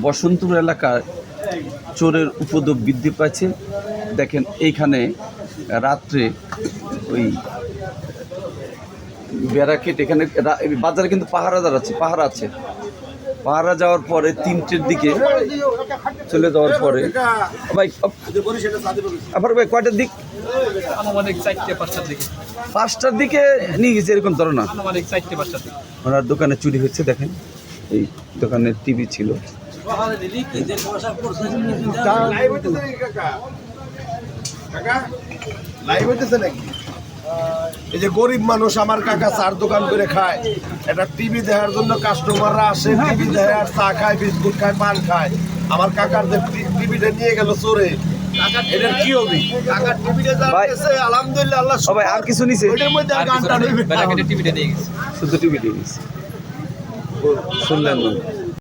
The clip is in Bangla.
বসন্তপুর এলাকায় চোরের উপদ্রব বৃদ্ধি পাচ্ছে। দেখেন এইখানে রাত্রে ওই ব্যারাকেট, এখানে বাজারে কিন্তু পাহারা আছে। পাহারা যাওয়ার পরে 3টের দিকে চলে যাওয়ার পরে ভাই আবার ভাই কয়টার দিক? আনুমানিক 4-5টার দিকে। 5টার দিকে নিয়ে গেছে এরকম ধারণা। আনুমানিক 4-5টার দিকে ওনার দোকানে চুরি হচ্ছে। দেখেন এই দোকানের টিভি ছিল। এই যে গরিব মানুষ আমার কাকা চার দোকান করে খায়, এটা টিভি দেখার জন্য কাস্টমাররা আসে, টিভি দেখে আর চা খায়, বিস্কুট খায়, পান খায়। আমার কাকার যে টিভিটা নিয়ে গেল চোরে, এটার কি হবে? কাকার টিভিটা যাচ্ছে আলহামদুলিল্লাহ, আল্লাহ সবাই আর কিছু নিছে? ওইটার মধ্যে আর গানটা নেই, ব্যারাকেটের টিভিটা নিয়ে গেছে। শুধু টিভি দিয়ে গেছে। শুনলেন না?